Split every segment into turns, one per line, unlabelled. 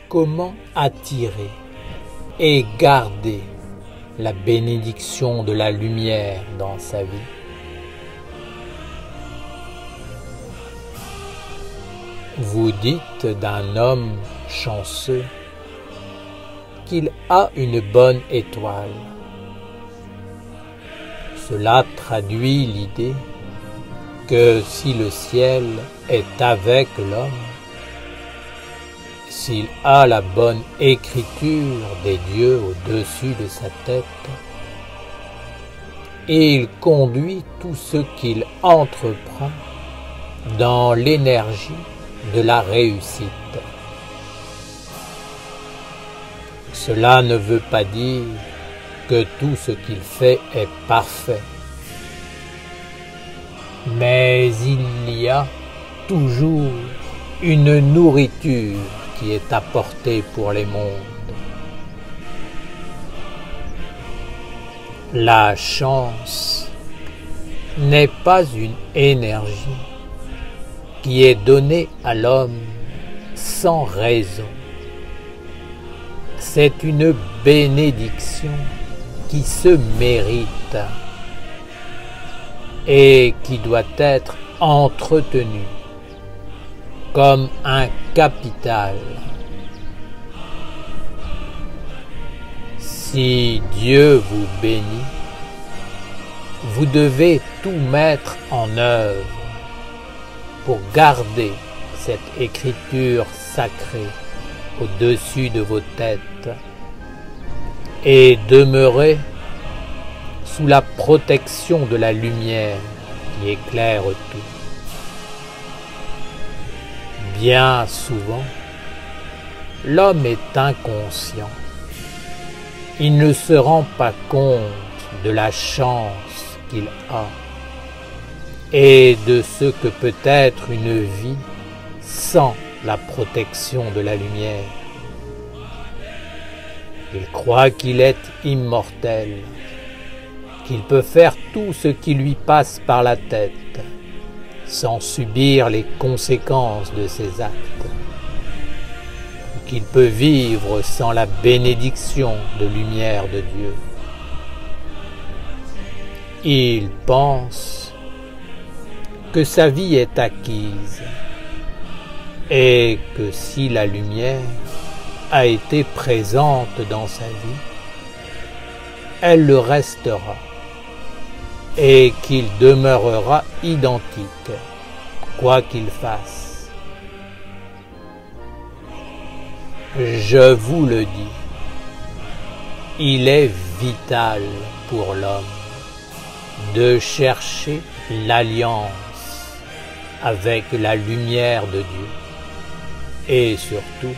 Comment attirer et garder la bénédiction de la lumière dans sa vie? Vous dites d'un homme chanceux qu'il a une bonne étoile. Cela traduit l'idée que si le ciel est avec l'homme, s'il a la bonne écriture des dieux au-dessus de sa tête, et il conduit tout ce qu'il entreprend dans l'énergie de la réussite. Cela ne veut pas dire que tout ce qu'il fait est parfait, mais il y a toujours une nourriture qui est apportée pour les mondes. La chance n'est pas une énergie qui est donnée à l'homme sans raison. C'est une bénédiction qui se mérite et qui doit être entretenue comme un capital. Si Dieu vous bénit, vous devez tout mettre en œuvre pour garder cette écriture sacrée au-dessus de vos têtes et demeurer sous la protection de la lumière qui éclaire tout. Bien souvent, l'homme est inconscient. Il ne se rend pas compte de la chance qu'il a et de ce que peut être une vie sans la protection de la lumière. Il croit qu'il est immortel, qu'il peut faire tout ce qui lui passe par la tête, sans subir les conséquences de ses actes, qu'il peut vivre sans la bénédiction de lumière de Dieu. Il pense que sa vie est acquise et que si la lumière a été présente dans sa vie, elle le restera et qu'il demeurera identique, quoi qu'il fasse. Je vous le dis, il est vital pour l'homme de chercher l'alliance avec la lumière de Dieu et surtout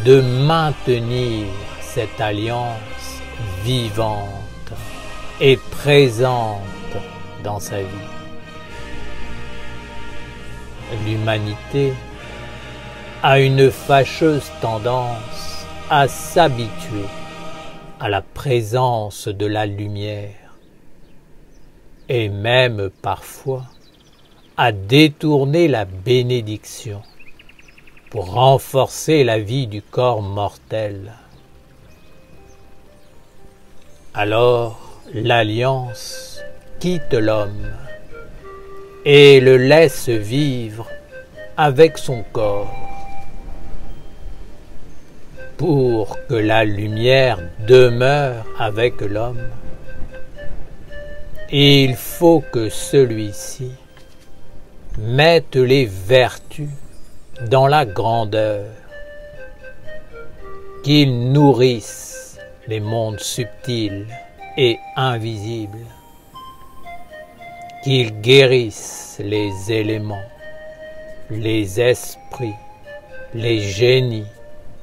de maintenir cette alliance vivante et présente dans sa vie. L'humanité a une fâcheuse tendance à s'habituer à la présence de la lumière et même parfois à détourner la bénédiction pour renforcer la vie du corps mortel. Alors l'alliance quitte l'homme et le laisse vivre avec son corps. Pour que la lumière demeure avec l'homme, il faut que celui-ci mette les vertus dans la grandeur, qu'il nourrisse les mondes subtils et invisibles, qu'il guérisse les éléments, les esprits, les génies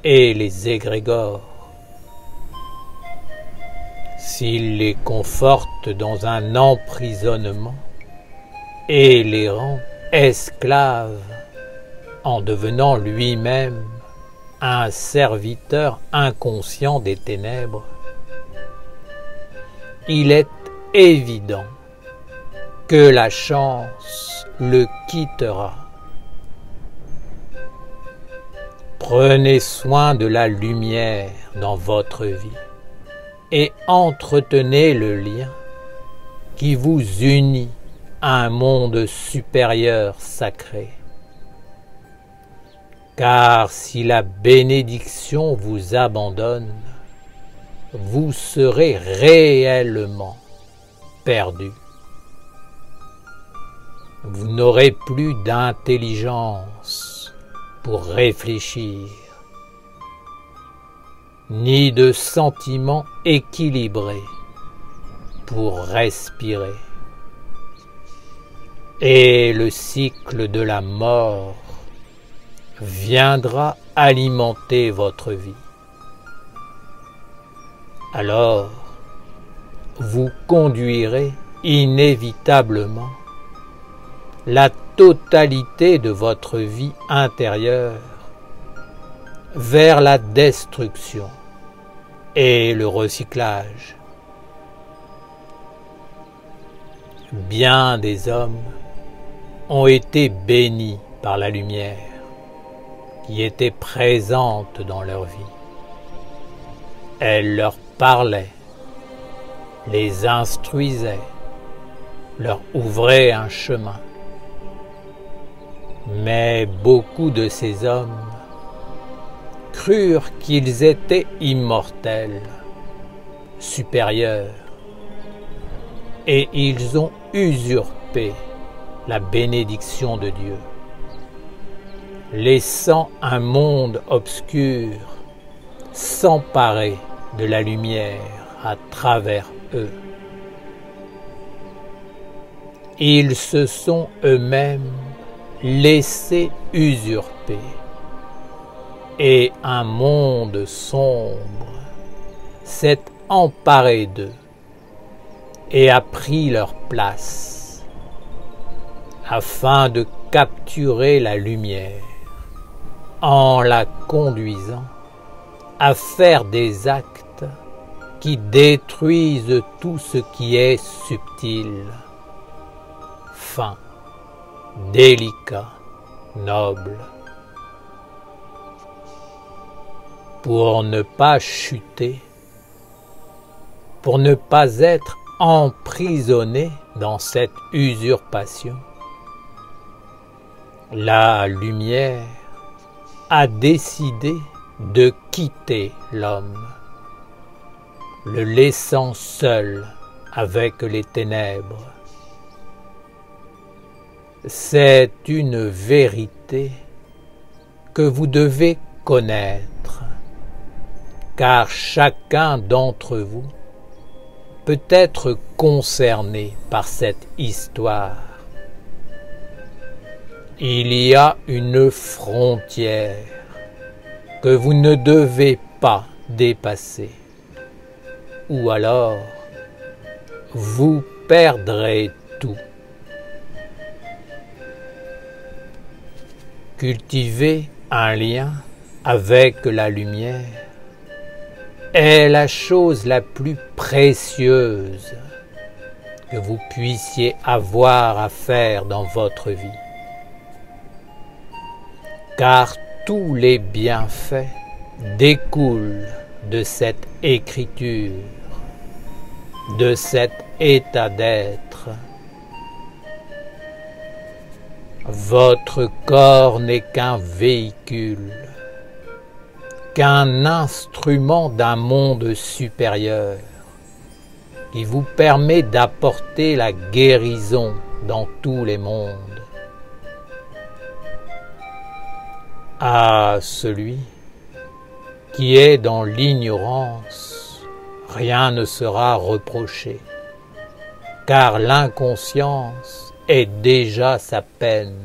et les égrégores. S'il les conforte dans un emprisonnement et les rend esclaves en devenant lui-même un serviteur inconscient des ténèbres, il est évident que la chance le quittera. Prenez soin de la lumière dans votre vie et entretenez le lien qui vous unit à un monde supérieur sacré. Car si la bénédiction vous abandonne, vous serez réellement perdu. Vous n'aurez plus d'intelligence pour réfléchir, ni de sentiments équilibrés pour respirer. Et le cycle de la mort viendra alimenter votre vie. Alors, vous conduirez inévitablement la totalité de votre vie intérieure vers la destruction et le recyclage. Bien des hommes ont été bénis par la lumière qui était présente dans leur vie. Elle leur parlait, les instruisait, leur ouvrait un chemin. Mais beaucoup de ces hommes crurent qu'ils étaient immortels, supérieurs, et ils ont usurpé la bénédiction de Dieu, laissant un monde obscur s'emparer de la lumière à travers eux. Ils se sont eux-mêmes laissés usurper, et un monde sombre s'est emparé d'eux et a pris leur place afin de capturer la lumière en la conduisant à faire des actes qui détruisent tout ce qui est subtil, fin, délicat, noble. Pour ne pas chuter, pour ne pas être emprisonné dans cette usurpation, la lumière a décidé de quitter l'homme, le laissant seul avec les ténèbres. C'est une vérité que vous devez connaître, car chacun d'entre vous peut être concerné par cette histoire. Il y a une frontière que vous ne devez pas dépasser, ou alors vous perdrez tout. Cultiver un lien avec la lumière est la chose la plus précieuse que vous puissiez avoir à faire dans votre vie. Car tous les bienfaits découlent de cette écriture, de cet état d'être. Votre corps n'est qu'un véhicule, qu'un instrument d'un monde supérieur qui vous permet d'apporter la guérison dans tous les mondes. À celui qui est dans l'ignorance, rien ne sera reproché, car l'inconscience est déjà sa peine.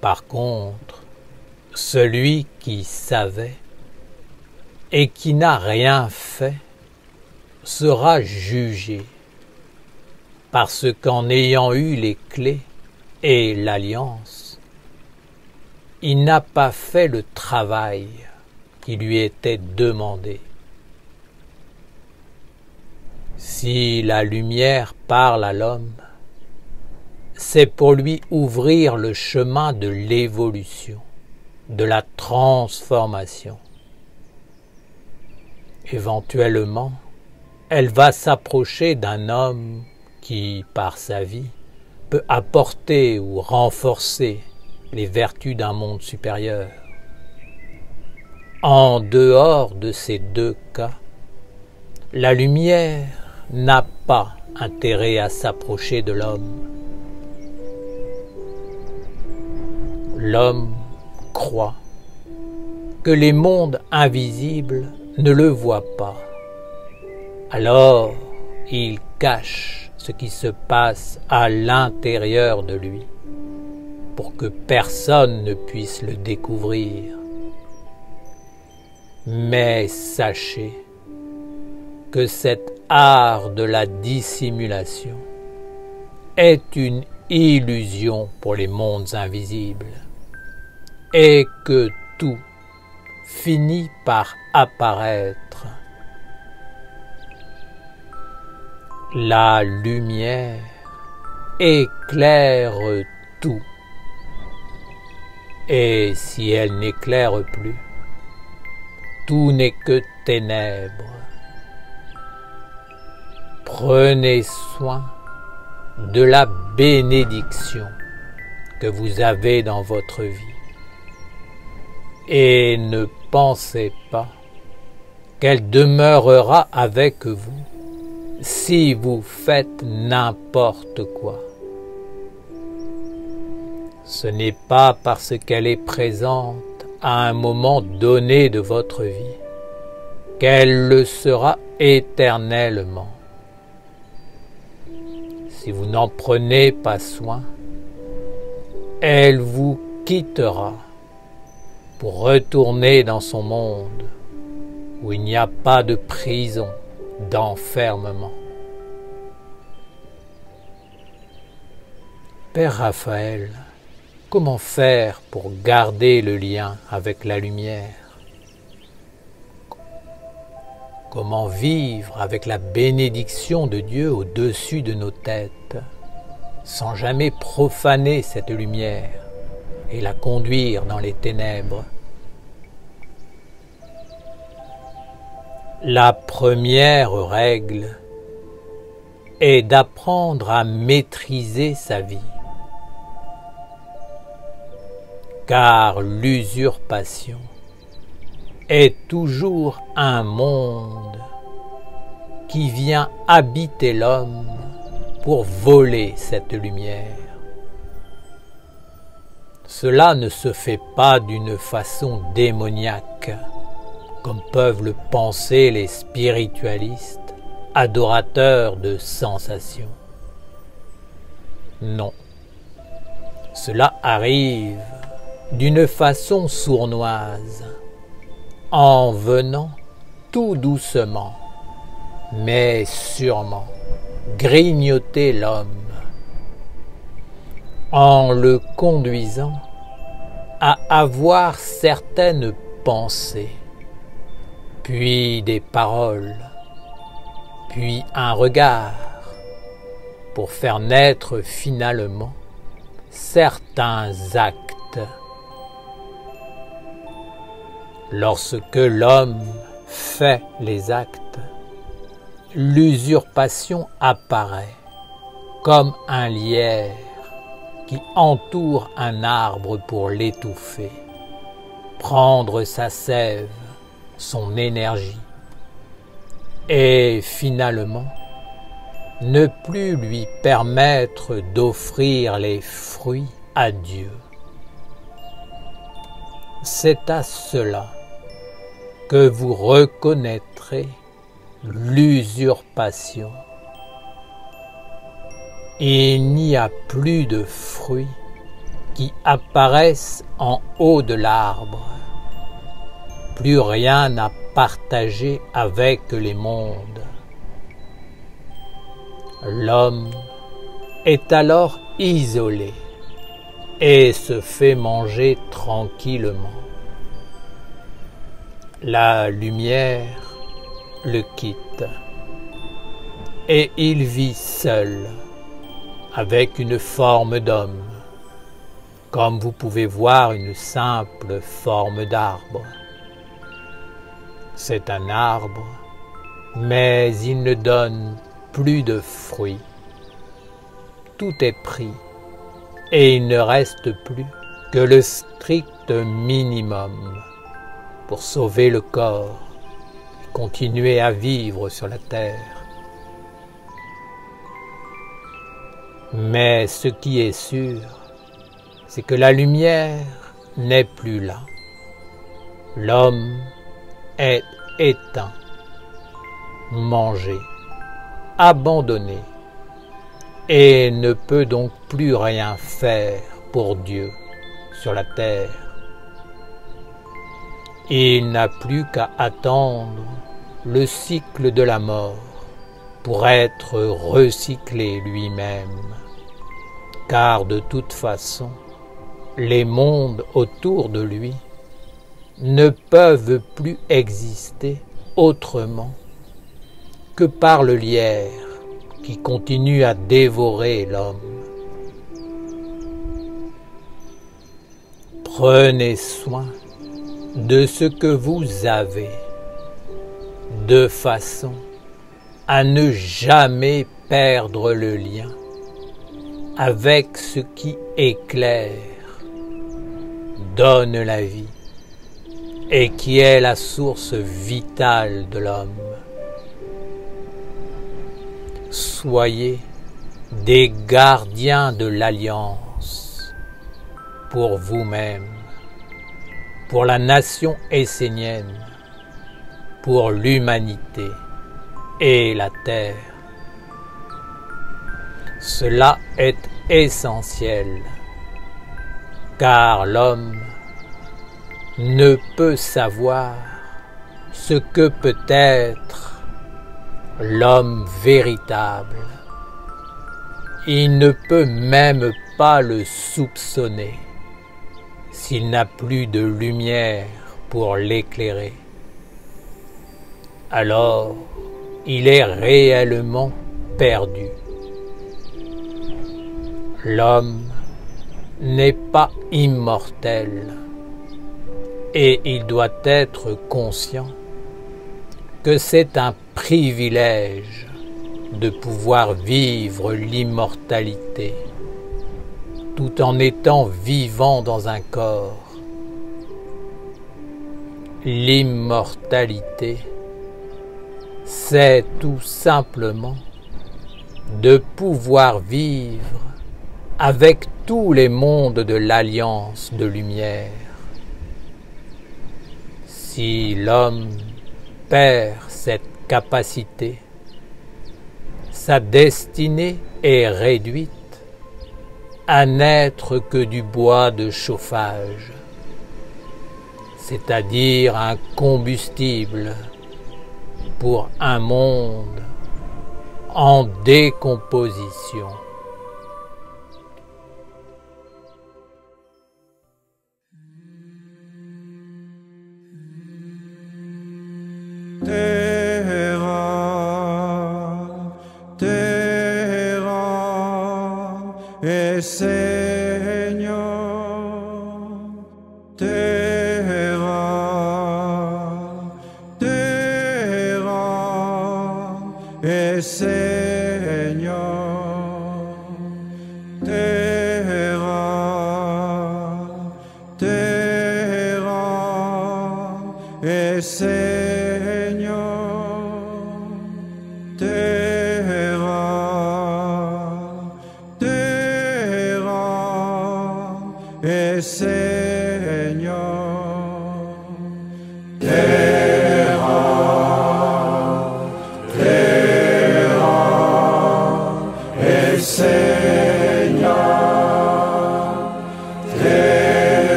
Par contre, celui qui savait et qui n'a rien fait sera jugé, parce qu'en ayant eu les clés et l'alliance, il n'a pas fait le travail qui lui était demandé. Si la lumière parle à l'homme, c'est pour lui ouvrir le chemin de l'évolution, de la transformation. Éventuellement, elle va s'approcher d'un homme qui, par sa vie, peut apporter ou renforcer les vertus d'un monde supérieur. En dehors de ces deux cas, la lumière n'a pas intérêt à s'approcher de l'homme. L'homme croit que les mondes invisibles ne le voient pas. Alors, il cache ce qui se passe à l'intérieur de lui pour que personne ne puisse le découvrir. Mais sachez que cet art de la dissimulation est une illusion pour les mondes invisibles et que tout finit par apparaître. La lumière éclaire tout, et si elle n'éclaire plus, tout n'est que ténèbres. Prenez soin de la bénédiction que vous avez dans votre vie et ne pensez pas qu'elle demeurera avec vous si vous faites n'importe quoi. Ce n'est pas parce qu'elle est présente à un moment donné de votre vie qu'elle le sera éternellement. Si vous n'en prenez pas soin, elle vous quittera pour retourner dans son monde où il n'y a pas de prison, d'enfermement. Père Raphaël, comment faire pour garder le lien avec la lumière? Comment vivre avec la bénédiction de Dieu au-dessus de nos têtes, sans jamais profaner cette lumière et la conduire dans les ténèbres? La première règle est d'apprendre à maîtriser sa vie, car l'usurpation est toujours un monde qui vient habiter l'homme pour voler cette lumière. Cela ne se fait pas d'une façon démoniaque, comme peuvent le penser les spiritualistes, adorateurs de sensations. Non, cela arrive d'une façon sournoise, en venant tout doucement, mais sûrement, grignoter l'homme, en le conduisant à avoir certaines pensées, puis des paroles, puis un regard, pour faire naître finalement certains actes. Lorsque l'homme fait les actes, l'usurpation apparaît comme un lierre qui entoure un arbre pour l'étouffer, prendre sa sève, son énergie, et finalement ne plus lui permettre d'offrir les fruits à Dieu. C'est à cela que vous reconnaîtrez l'usurpation. Il n'y a plus de fruits qui apparaissent en haut de l'arbre, plus rien à partager avec les mondes. L'homme est alors isolé et se fait manger tranquillement. La lumière le quitte et il vit seul, avec une forme d'homme, comme vous pouvez voir une simple forme d'arbre. C'est un arbre, mais il ne donne plus de fruits. Tout est pris et il ne reste plus que le strict minimum pour sauver le corps et continuer à vivre sur la terre. Mais ce qui est sûr, c'est que la lumière n'est plus là. L'homme est éteint, mangé, abandonné, et ne peut donc plus rien faire pour Dieu sur la terre. Il n'a plus qu'à attendre le cycle de la mort pour être recyclé lui-même, car de toute façon, les mondes autour de lui ne peuvent plus exister autrement que par le lierre qui continue à dévorer l'homme. Prenez soin de ce que vous avez, de façon à ne jamais perdre le lien avec ce qui éclaire, donne la vie et qui est la source vitale de l'homme. Soyez des gardiens de l'Alliance pour vous-même, pour la nation essénienne, pour l'humanité et la terre. Cela est essentiel, car l'homme ne peut savoir ce que peut être l'homme véritable. Il ne peut même pas le soupçonner s'il n'a plus de lumière pour l'éclairer. Alors, il est réellement perdu. L'homme n'est pas immortel et il doit être conscient que c'est un privilège de pouvoir vivre l'immortalité tout en étant vivant dans un corps. L'immortalité, c'est tout simplement de pouvoir vivre avec tous les mondes de l'Alliance de lumière. Si l'homme perd cette capacité, sa destinée est réduite à n'être que du bois de chauffage, c'est-à-dire un combustible pour un monde en décomposition.
Seigneur, terra, et Seigneur, terra, et Seigneur, et Seigneur,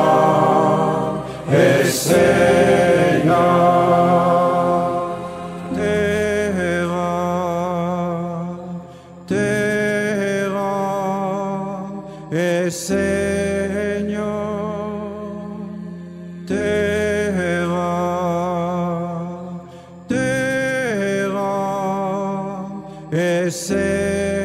et Seigneur, et Seigneur, terra, Seigneur.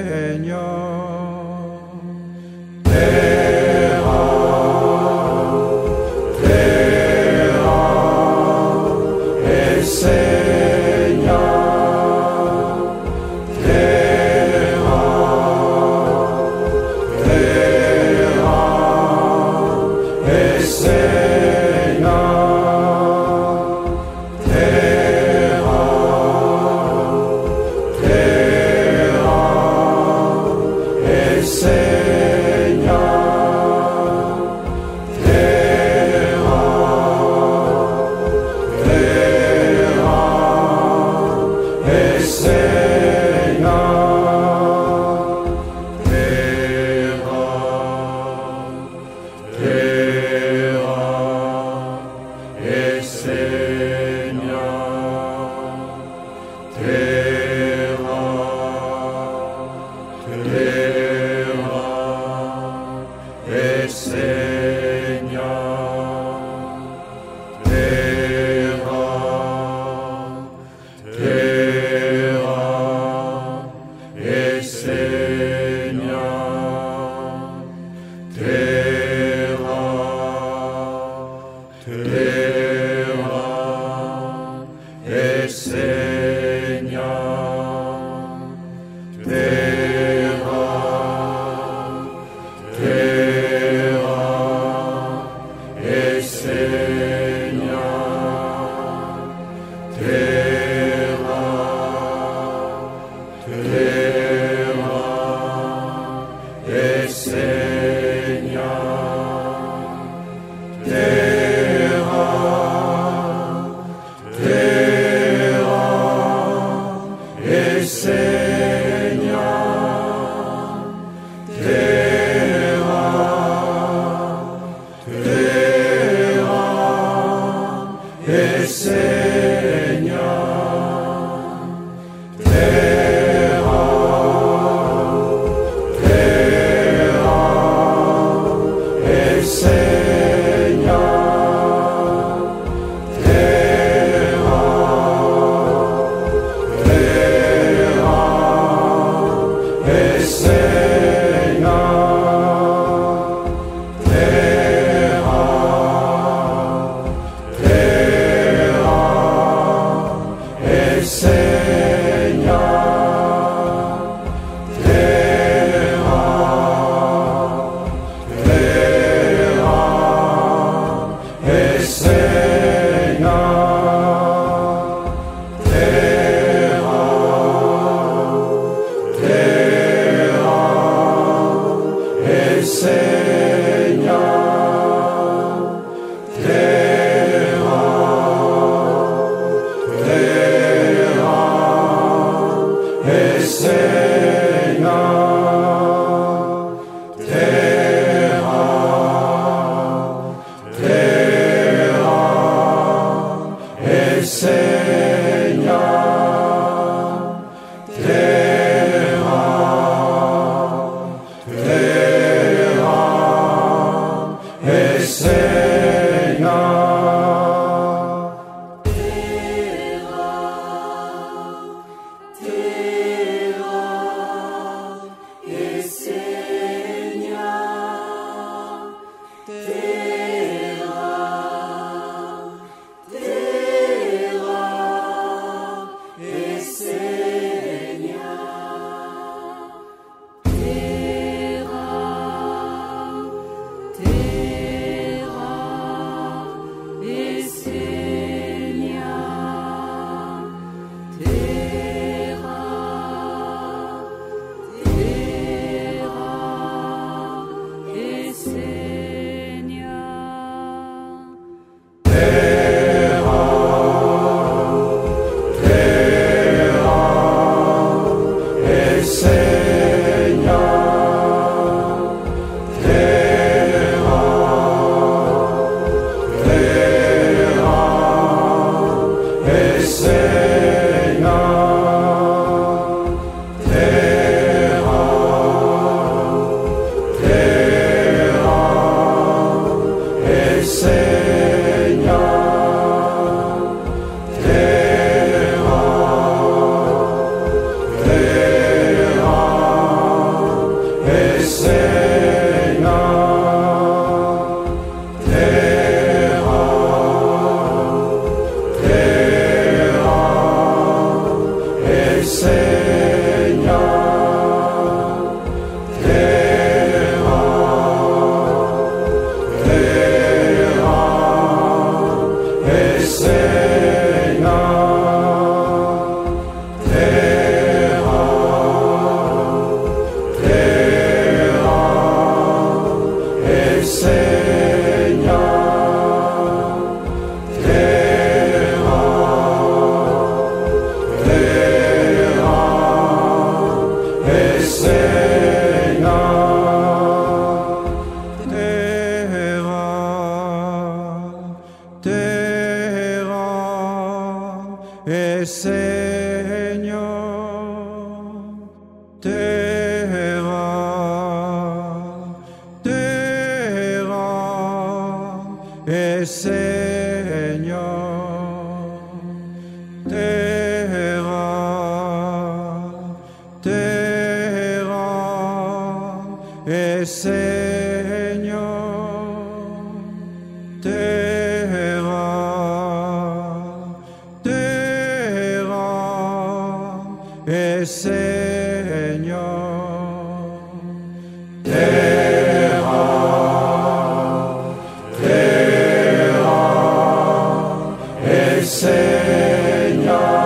Señor. Terra, terra es Señor. Terra, terra es Señor. Terra, terra es Señor. Terra, terra es Señor. Terra, terra es Señor.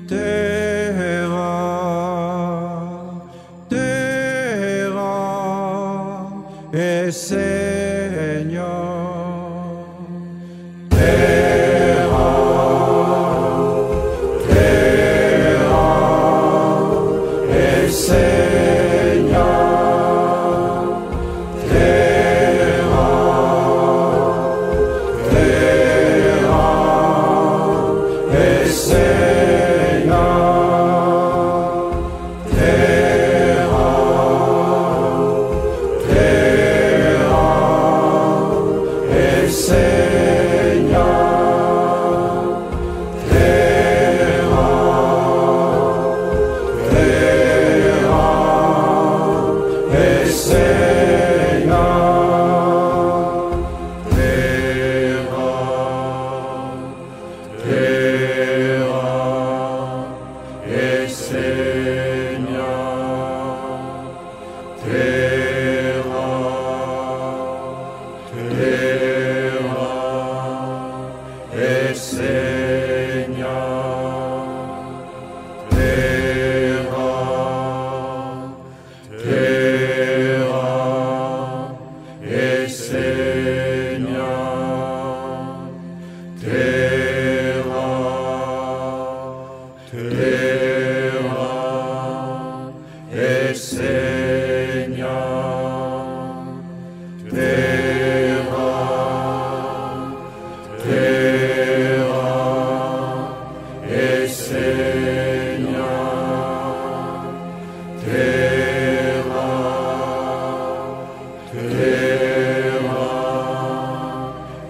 Terra, terra es Señor. Terra, terra es Señor. Terra, terra es Señor. Terra, terra es Señor. Terra, terra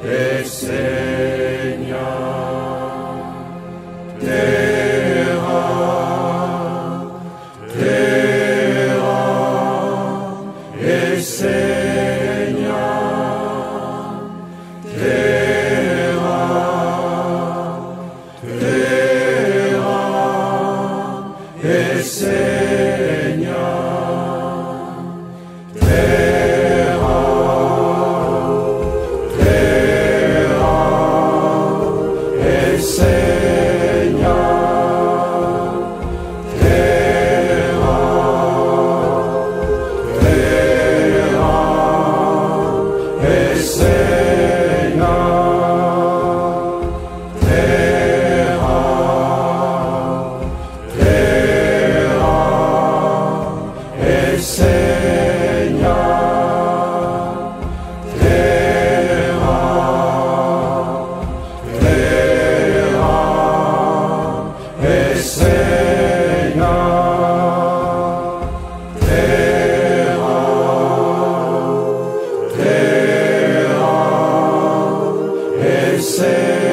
es Señor. Terra, terra es Señor. Terra, terra es Señor. Say